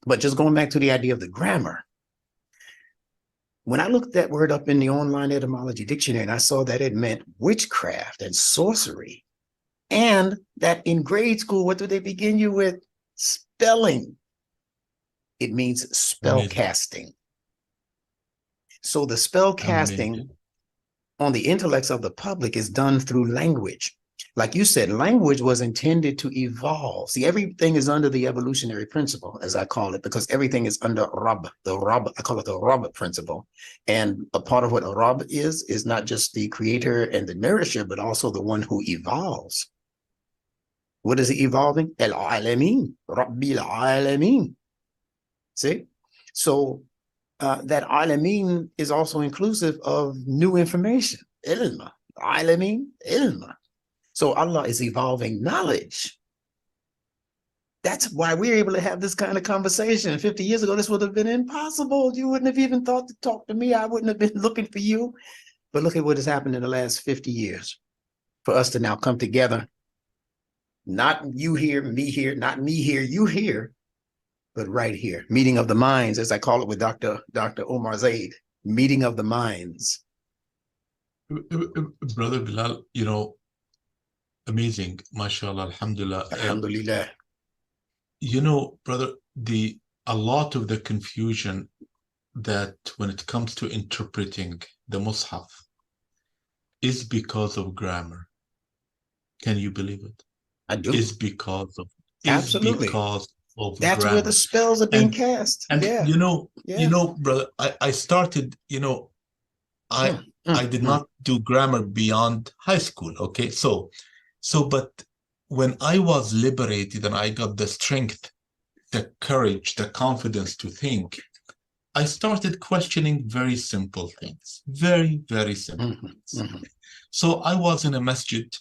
But just going back to the idea of the grammar, when I looked that word up in the online etymology dictionary and I saw that it meant witchcraft and sorcery, and that in grade school, what do they begin you with? Spelling. It means spell Amazing. casting. So the spell casting Amazing. on the intellects of the public is done through language. Like you said, language was intended to evolve. See, everything is under the evolutionary principle, as I call it, because everything is under Rab, I call it the Rab principle. And a part of what a Rab is not just the creator and the nourisher, but also the one who evolves. What is it evolving? Al-Alameen, Rabbil Alameen. See? So that Alameen is also inclusive of new information. Ilma, Alameen, Ilma. So Allah is evolving knowledge. That's why we're able to have this kind of conversation. 50 years ago, this would have been impossible. You wouldn't have even thought to talk to me. I wouldn't have been looking for you. But look at what has happened in the last 50 years for us to now come together. Not you here, me here, not me here, you here, but right here. Meeting of the minds, as I call it with Dr. Omar Zaid, meeting of the minds. Brother Bilal, amazing. MashaAllah, alhamdulillah. Alhamdulillah. Brother, a lot of the confusion that when it comes to interpreting the Mus'haf is because of grammar. Can you believe it? I do. Because of Absolutely. That's grammar. where the spells are being cast. And yeah. Brother, I started, I did not do grammar beyond high school. Okay. But when I was liberated and I got the strength, the courage, the confidence to think, I started questioning very simple things, very, very simple things. So I was in a masjid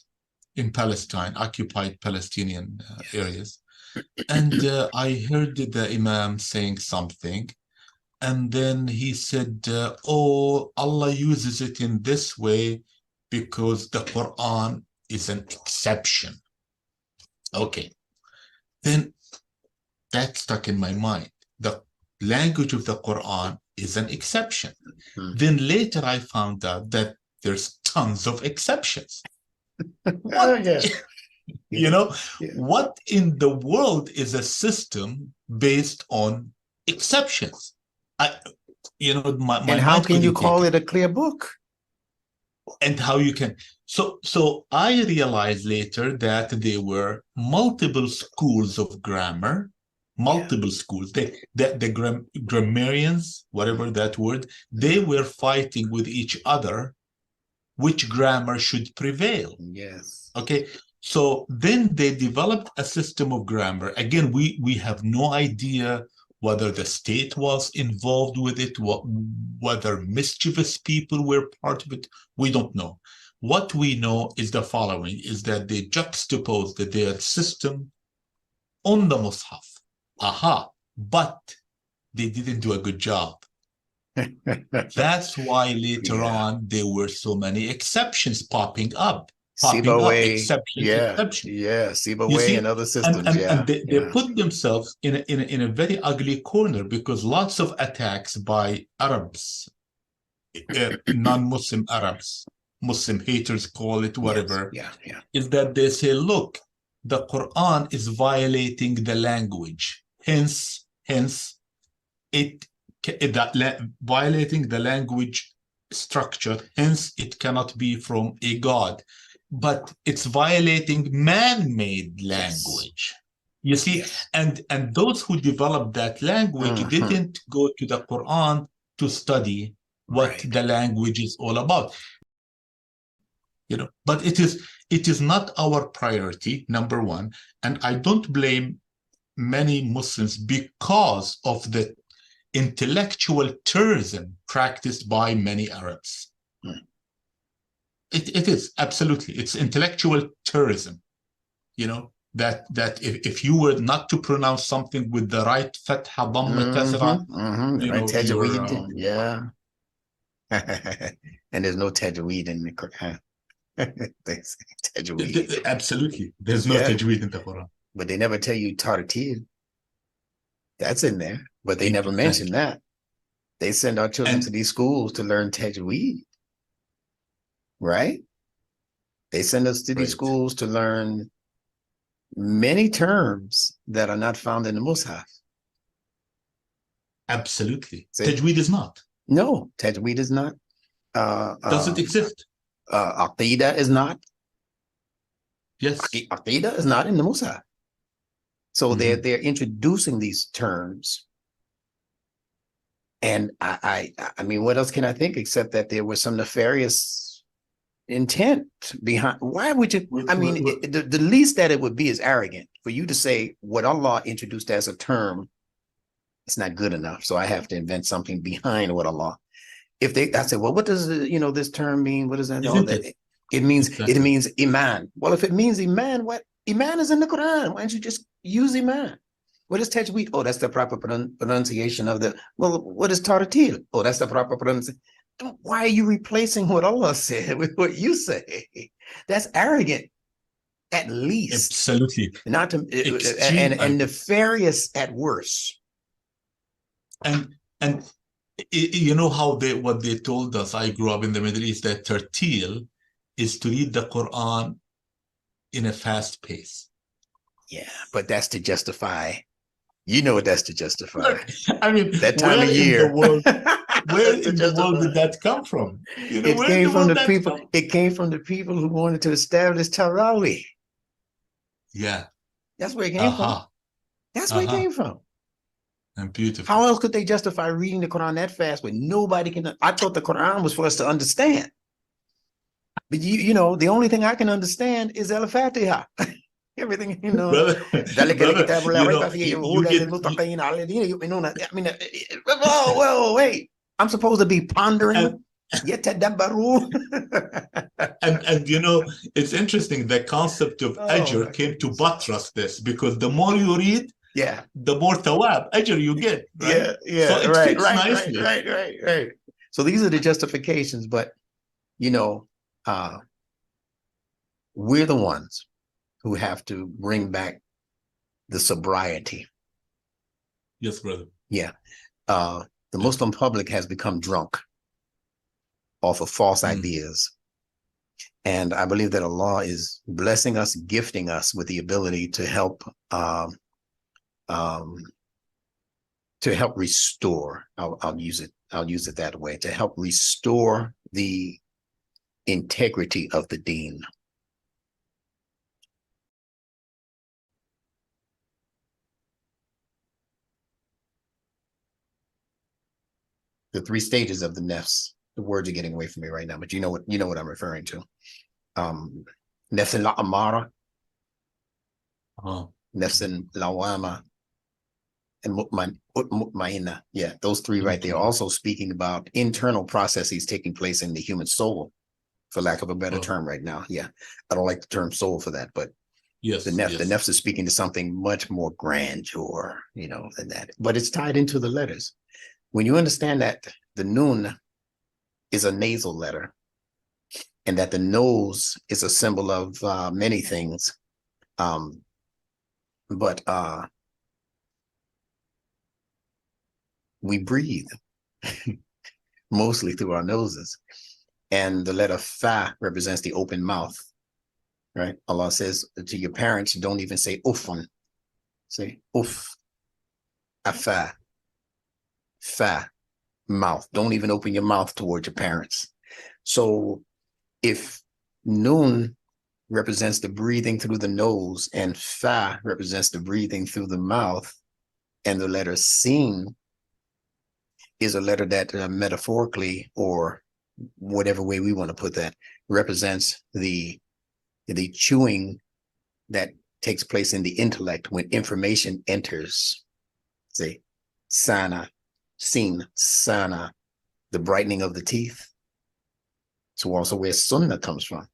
in Palestine, occupied Palestinian areas. And I heard the Imam saying something. And then he said, Allah uses it in this way because the Quran is an exception. Okay. Then that stuck in my mind. The language of the Quran is an exception. Then later I found out that there's tons of exceptions. What, what in the world is a system based on exceptions? And how can you call it a clear book? And how you can. So I realized later that there were multiple schools of grammar, schools. The grammarians, whatever that word, they were fighting with each other which grammar should prevail. Yes. Okay. So then they developed a system of grammar. Again, we have no idea whether the state was involved with it, whether mischievous people were part of it. We don't know. What we know is the following, is that they juxtaposed their system on the Mus'haf. But they didn't do a good job. That's why later on there were so many exceptions popping up. Sibawayh and other systems. And they put themselves in a very ugly corner because lots of attacks by Arabs, non-Muslim Arabs, Muslim haters call it whatever, is that they say, look, the Quran is violating the language. Hence violating the language structure, hence it cannot be from a god, but it's violating man-made language. You see, and those who developed that language didn't go to the Quran to study what the language is all about. But it is not our priority, number one, and I don't blame many Muslims because of the intellectual terrorism practiced by many Arabs. It is absolutely, it's intellectual terrorism. That if you were not to pronounce something with the right fatha, dhamma, kasra, and there's no tajweed in the Quran. Absolutely, there's no tajweed in the Quran. But they never tell you tartil. That's in there, but they Thank never you. Thank mentioned you. that. They send our children to And these schools to learn tajweed, right? They send us to these right, schools to learn many terms that are not found in the Mus'haf. absolutely. See, Tajweed is not. no, tajweed is not. Does it exist? Aqidah is not. Yes. Aqidah is not in the Mus'haf. So Mhm. they're introducing these terms. And I mean, what else can I think except that there was some nefarious intent behind? Why would you? I mean, the least that it would be is arrogant for you to say what Allah introduced as a term. It's not good enough, so I have to invent something behind what Allah. If they, I said, well, what does this term mean? What does that? Oh, Isn't that it? it Exactly. means iman. Well, if it means iman, what iman is in the Quran? Why don't you just use iman? What is tajweed? Oh, that's the proper pronunciation of the. Well, what is tartil? Oh, that's the proper pronunciation. Why are you replacing what Allah said with what you say? That's arrogant, at least, Absolutely. not to Extreme. and nefarious at worst. And you know how what they told us. I grew up in the Middle East, that tertil is to read the Quran in a fast pace. Yeah, but that's to justify. You know what that's to justify. Look, I mean, That time of where in the year. world, where That's to in the world justify. did that come from? You know, It where in came the from world the that people. come? It came from the people who wanted to establish Tarawih. Yeah. That's where it came from. Aha. That's where it Uh-huh. came from. And beautiful. How else could they justify reading the Quran that fast when nobody can? I thought the Quran was for us to understand. But you know, the only thing I can understand is Al Fatiha. Everything, you know. Brother, ذلك brother, الكتاب لا you ريب know, فيه you هدى get للمتقين الذين يؤمنون. I mean, whoa, wait. I'm supposed to be pondering. and يتدبرون. and you know, it's interesting. The concept of Oh ajr my came to goodness. buttress this, because the more you read, Yeah. the more thawab, ajr you get, right? So Yeah, it right, fits right, right, nicely. right, right, right. So these are the justifications, but you know, uh, we're the ones who have to bring back the sobriety. Yes, brother. Yeah. The Muslim public has become drunk off of false Mm. ideas. And I believe that Allah is blessing us, gifting us with the ability um, to help restore. I'll use it. I'll use it that way, to help restore the integrity of the deen. The three stages of the nafs. The words are getting away from me right now, but you know what I'm referring to. Nafs al-amara, Oh, nafs al-lawama, and mutmainna. Yeah, those three right there. Also speaking about internal processes taking place in the human soul, for lack of a better oh, term right now. Yeah, I don't like the term soul for that, but the yes, nefs, the yes. nefs is speaking to something much more grandeur, than that. But it's tied into the letters. When you understand that the nun is a nasal letter, and that the nose is a symbol of many things, but we breathe mostly through our noses. And the letter fa represents the open mouth, right? Allah says to your parents, don't even say uffun. Say uff, afa, fa, mouth. Don't even open your mouth towards your parents. So if nun represents the breathing through the nose and fa represents the breathing through the mouth, and the letter sin is a letter that metaphorically, or whatever way we want to put that, represents the chewing that takes place in the intellect when information enters. Say sana, sin, sana, the brightening of the teeth. So also where sunnah comes from.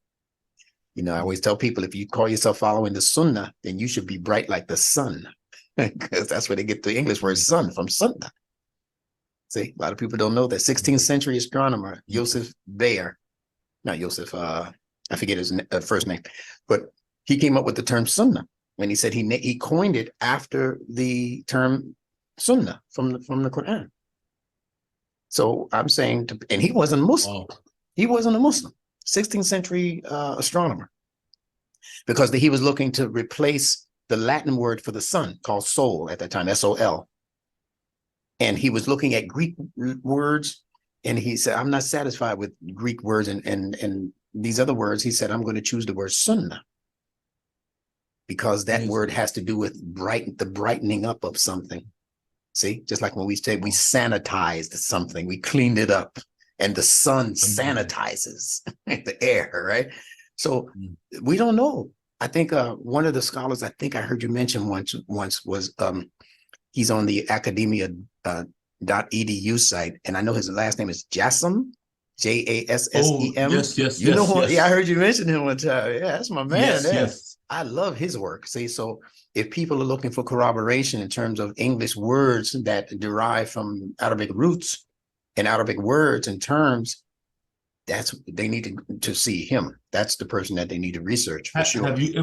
I always tell people, if you call yourself following the sunnah, then you should be bright like the sun, because that's where they get the English word sun from, sunnah. See, a lot of people don't know that 16th century astronomer Joseph Bayer, not Joseph, I forget his first name, but he came up with the term sunnah, and he said he coined it after the term Sunnah from the Quran. So I'm saying, and he wasn't Muslim. Wow. He wasn't a Muslim. 16th century astronomer, because he was looking to replace the Latin word for the sun called sol at that time, S-O-L. And he was looking at Greek words, and he said, I'm not satisfied with Greek words and these other words. He said, I'm going to choose the word sunnah, because that word has to do with the brightening up of something. See, just like when we say we sanitized something, we cleaned it up, and the sun sanitizes the air, right? So we don't know. I think one of the scholars, I think I heard you mention once was he's on the academia.edu site, and I know his last name is Jassem, Jassem. Oh, yes, yes, You know yes, what? yes. Yeah, I heard you mention him one time. Yeah, that's my man. Yes, yes. I love his work. See, so if people are looking for corroboration in terms of English words that derive from Arabic roots and Arabic words and terms, they need to see him. That's the person that they need to research for sure. Have you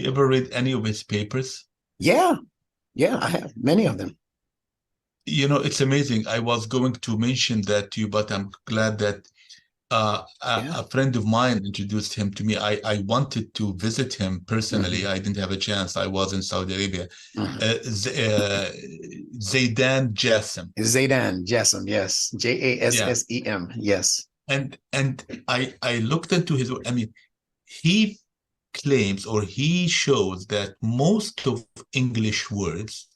ever read any of his papers? Yeah, I have many of them. You know, it's amazing. I was going to mention that to you, but I'm glad that a friend of mine introduced him to me. I wanted to visit him personally. I didn't have a chance. I was in Saudi Arabia. Zaidan Jassem. Zaidan Jassem, yes. Jassem, yes. And I looked into his, I mean, he claims or he shows that most of English words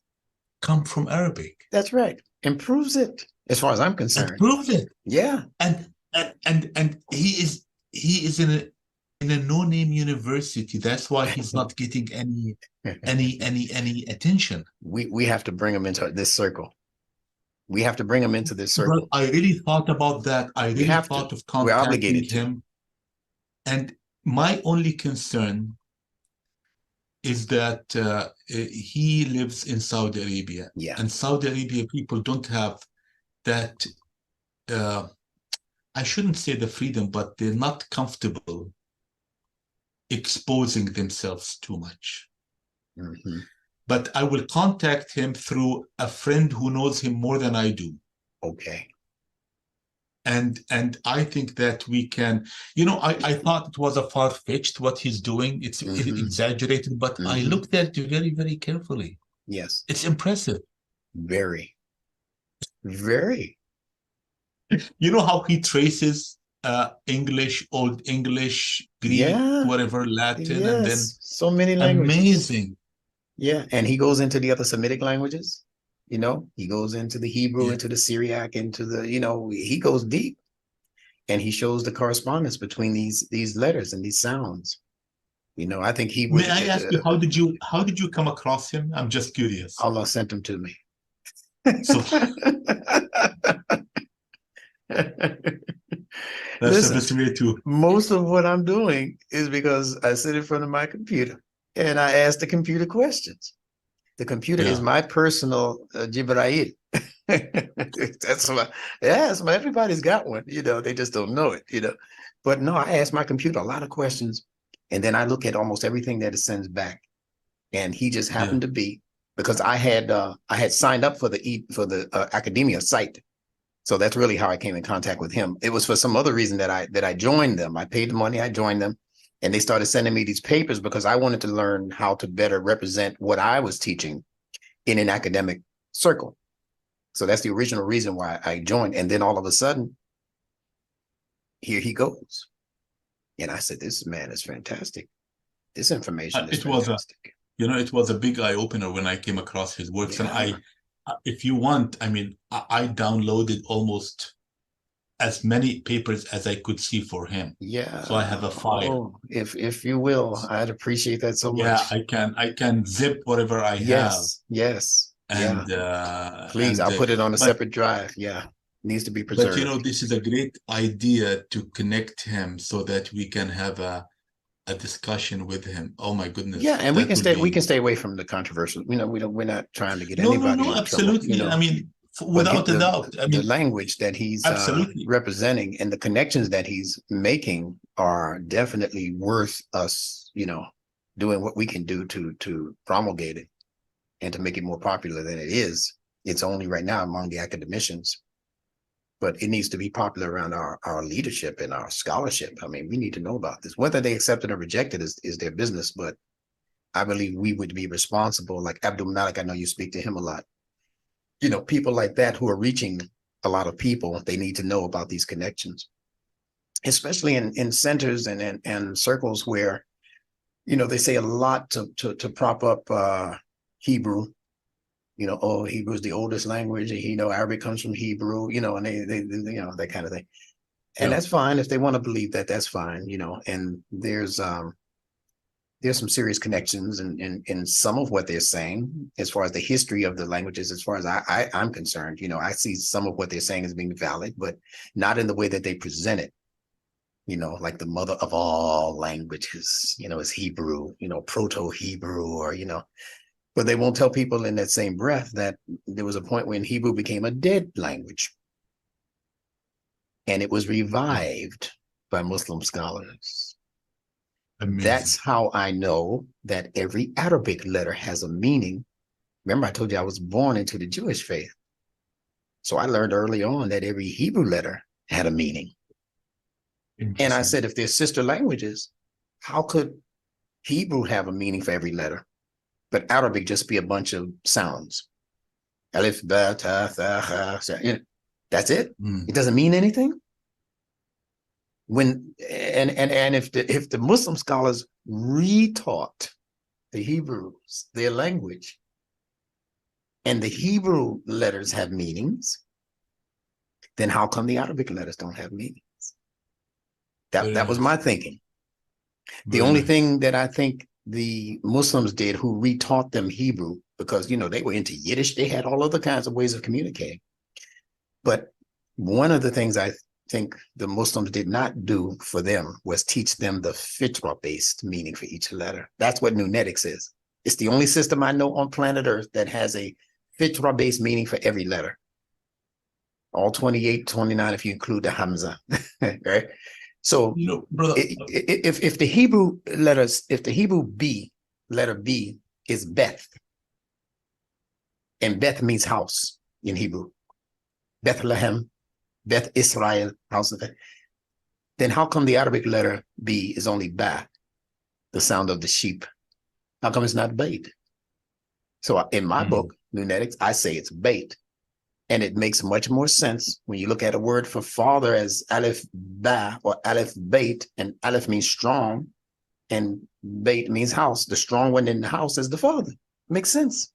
come from Arabic. That's right. And proves it, as far as I'm concerned. And proves it. Yeah. And he is in a no-name university. That's why he's not getting any attention. We have to bring him into this circle. We have to bring him into this circle. I really thought about that. I really thought of contacting him. And my only concern is that he lives in Saudi Arabia. Yeah. And Saudi Arabia people don't have that, I shouldn't say the freedom, but they're not comfortable exposing themselves too much. But I will contact him through a friend who knows him more than I do. Okay. And I think that we can, you know, I thought it was a far-fetched what he's doing. It's exaggerated, but I looked at it very, very carefully. Yes. It's impressive. Very. Very. You know how he traces English, Old English, Greek, whatever, Latin, and then so many languages. Amazing. Yeah. And he goes into the other Semitic languages. You know, he goes into the Hebrew, into the Syriac, into the, you know, he goes deep, and he shows the correspondence between these letters and these sounds. You know, I think he would. May I ask you, how did you come across him? I'm just curious. Allah sent him to me. So that's the best way to. Most of what I'm doing is because I sit in front of my computer and I ask the computer questions. The computer is my personal Jibrail. That's why, everybody's got one, you know, they just don't know it, you know. But no, I ask my computer a lot of questions, and then I look at almost everything that it sends back. And he just happened to be, because I had signed up for the academia site. So that's really how I came in contact with him. It was for some other reason that I joined them. I paid the money, I joined them. And they started sending me these papers because I wanted to learn how to better represent what I was teaching in an academic circle. So that's the original reason why I joined. And then all of a sudden, here he goes. And I said, this man is fantastic. This information is fantastic. It was a big eye-opener when I came across his works. And if you want, I mean, I downloaded almost as many papers as I could see for him. Yeah. So I have a file. Oh, if you will, I'd appreciate that so much. Yeah, I can zip whatever I have. Yes. And please, I'll put it on a separate drive. Yeah. Needs to be preserved. But you know, this is a great idea to connect him so that we can have a discussion with him. Oh my goodness. Yeah, and we can stay away from the controversial. You know, we're not trying to get anybody. No, absolutely. Trouble, you know? I mean, without a doubt. I mean, the language that he's representing and the connections that he's making are definitely worth us, you know, doing what we can do to promulgate it and to make it more popular than it is. It's only right now among the academicians, but it needs to be popular around our leadership and our scholarship. I mean, we need to know about this. Whether they accept it or reject it is their business, but I believe we would be responsible. Like Abdul Malik, I know you speak to him a lot. You know, people like that who are reaching a lot of people, they need to know about these connections, especially in centers and circles where, you know, they say a lot to prop up Hebrew. You know, oh, Hebrew is the oldest language, and you know, Arabic comes from Hebrew, you know, and they you know, that kind of thing. And Yeah. that's fine if they want to believe that, that's fine, you know. And there's some serious connections in some of what they're saying as far as the history of the languages. As far as I'm concerned, you know, I see some of what they're saying as being valid, but not in the way that they present it. You know, like the mother of all languages, you know, is Hebrew, you know, Proto-Hebrew, or, you know, but they won't tell people in that same breath that there was a point when Hebrew became a dead language and it was revived by Muslim scholars. Amazing. That's how I know that every Arabic letter has a meaning. Remember, I told you I was born into the Jewish faith. So I learned early on that every Hebrew letter had a meaning. And I Interesting. said, if they're sister languages, how could Hebrew have a meaning for every letter, but Arabic just be a bunch of sounds? Alif, ba, ta, tha, ha, sa, you know, that's it. It doesn't mean anything. When and if the Muslim scholars retaught the Hebrews their language, and the Hebrew letters have meanings, then how come the Arabic letters don't have meanings? Very That was nice. my thinking. The Very only nice. thing that I think the Muslims did who retaught them Hebrew, because, you know, they were into Yiddish, they had all other kinds of ways of communicating. But one of the things I think the Muslims did not do for them was teach them the fitra-based meaning for each letter. That's what Nunetics is. It's the only system I know on planet Earth that has a fitra-based meaning for every letter. All 28, 29, if you include the Hamza, right? So You know, brother, if the Hebrew letters, if the Hebrew B, letter B is Beth, and Beth means house in Hebrew, Bethlehem, Beth Israel, house of Beth, then how come the Arabic letter B is only Ba, the sound of the sheep? How come it's not Bait? So in my book, Nunetics, I say it's Bait. And it makes much more sense when you look at a word for father as Aleph Ba or Aleph Bait, and Aleph means strong and Bait means house. The strong one in the house is the father. Makes sense.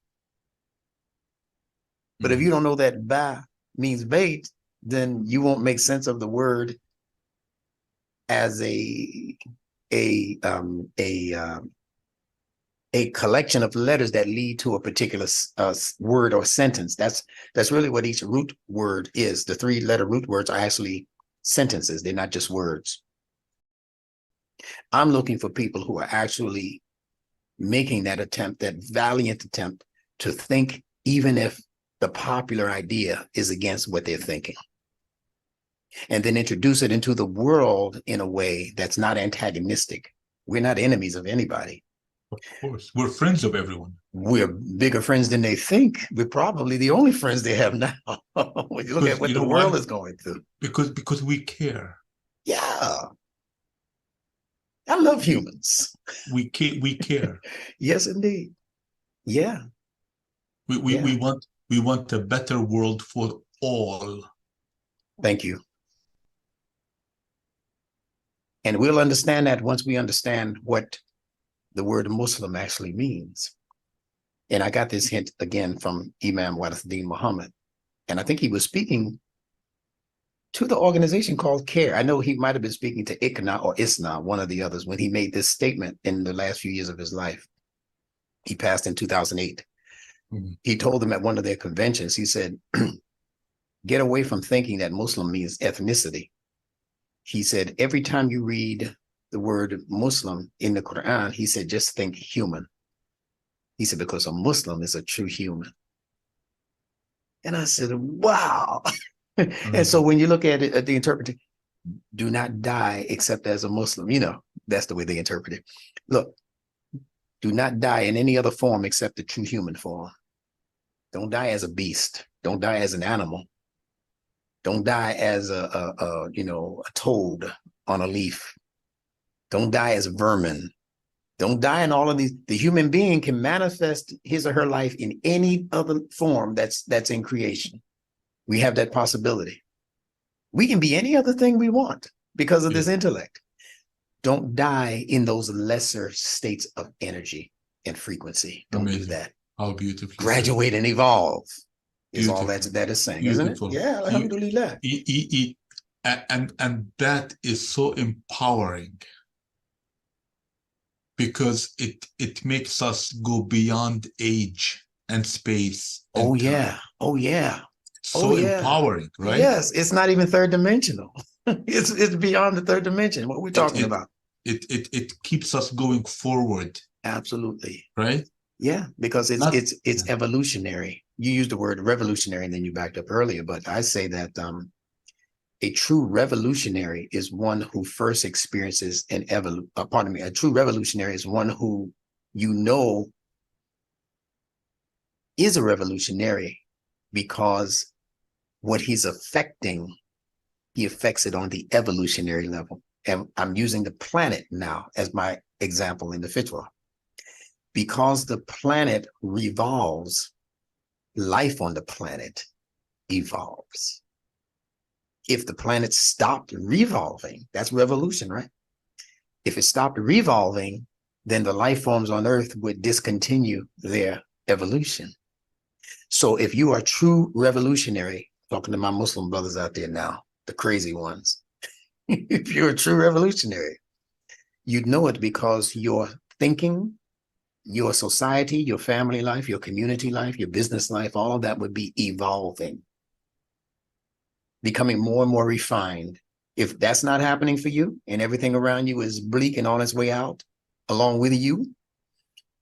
But if you don't know that Ba means Bait, then you won't make sense of the word as a collection of letters that lead to a particular word or sentence. That's really what each root word is. The 3-letter root words are actually sentences. They're not just words. I'm looking for people who are actually making that attempt, that valiant attempt to think, even if the popular idea is against what they're thinking, and then introduce it into the world in a way that's not antagonistic. We're not enemies of anybody. of course, we're friends of everyone. We're bigger friends than they think. We're probably the only friends they have now. When you look at Because what you the know world why? is going through. Because we care. Yeah, I love humans. We care. Yes, indeed. Yeah, We, we, yeah. we want we want a better world for all. Thank you. And we'll understand that once we understand what the word Muslim actually means. And I got this hint again from Imam Wadathuddin Muhammad. And I think he was speaking to the organization called CARE. I know he might have been speaking to ICNA or ISNA, one of the others, when he made this statement in the last few years of his life. He passed in 2008. He told them at one of their conventions, he said, get away from thinking that Muslim means ethnicity. He said, every time you read the word Muslim in the Quran, he said, just think human. He said, because a Muslim is a true human. And I said, wow. And so when you look at it, at the interpretation, do not die except as a Muslim, you know, that's the way they interpret it. Look, do not die in any other form except the true human form. Don't die as a beast. Don't die as an animal. Don't die as a toad on a leaf. Don't die as vermin. Don't die in all of these. The human being can manifest his or her life in any other form that's in creation. We have that possibility. We can be any other thing we want because of this intellect. Don't die in those lesser states of energy and frequency. Don't Amazing. do that. How beautifully Graduate and evolve is all Beautiful. that is saying, Beautiful. isn't it? Yeah, alhamdulillah. And that is so empowering, because it makes us go beyond age and space and Oh time. yeah. Oh yeah. So empowering, right? Yes, it's not even third dimensional. It's beyond the third dimension. What we're talking about. It keeps us going forward. Absolutely. Right? Yeah, because it's evolutionary. You used the word revolutionary and then you backed up earlier, but I say that a true revolutionary is one who first experiences an a true revolutionary is one who is a revolutionary because what he's affecting, he affects it on the evolutionary level. And I'm using the planet now as my example in the fitwa. Because the planet revolves, life on the planet evolves. If the planet stopped revolving, that's revolution, right? If it stopped revolving, then the life forms on Earth would discontinue their evolution. So if you are a true revolutionary, talking to my Muslim brothers out there now, the crazy ones, if you're a true revolutionary, you'd know it because your thinking, your society, your family life, your community life, your business life, all of that would be evolving, becoming more and more refined. If that's not happening for you and everything around you is bleak and on its way out along with you,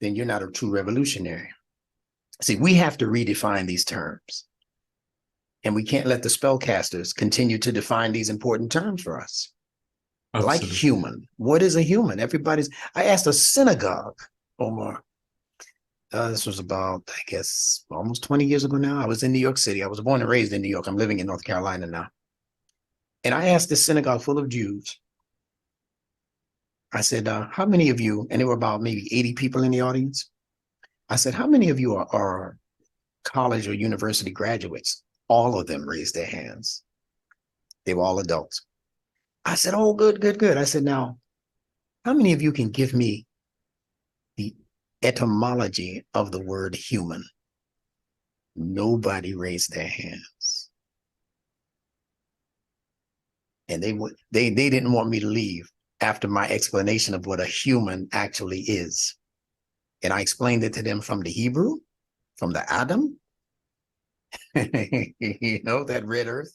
then you're not a true revolutionary. See, we have to redefine these terms. And we can't let the spellcasters continue to define these important terms for us. Absolutely. Like human. What is a human? I asked a synagogue, Omar. This was about, I guess, almost 20 years ago now. I was in New York City. I was born and raised in New York. I'm living in North Carolina now. And I asked this synagogue full of Jews. I said, how many of you, and there were about maybe 80 people in the audience. I said, how many of you are college or university graduates? All of them raised their hands. They were all adults. I said, oh, good, good, good. I said, now, how many of you can give me the etymology of the word human? Nobody raised their hands. And they didn't want me to leave after my explanation of what a human actually is. And I explained it to them from the Hebrew, from the Adam, that red earth,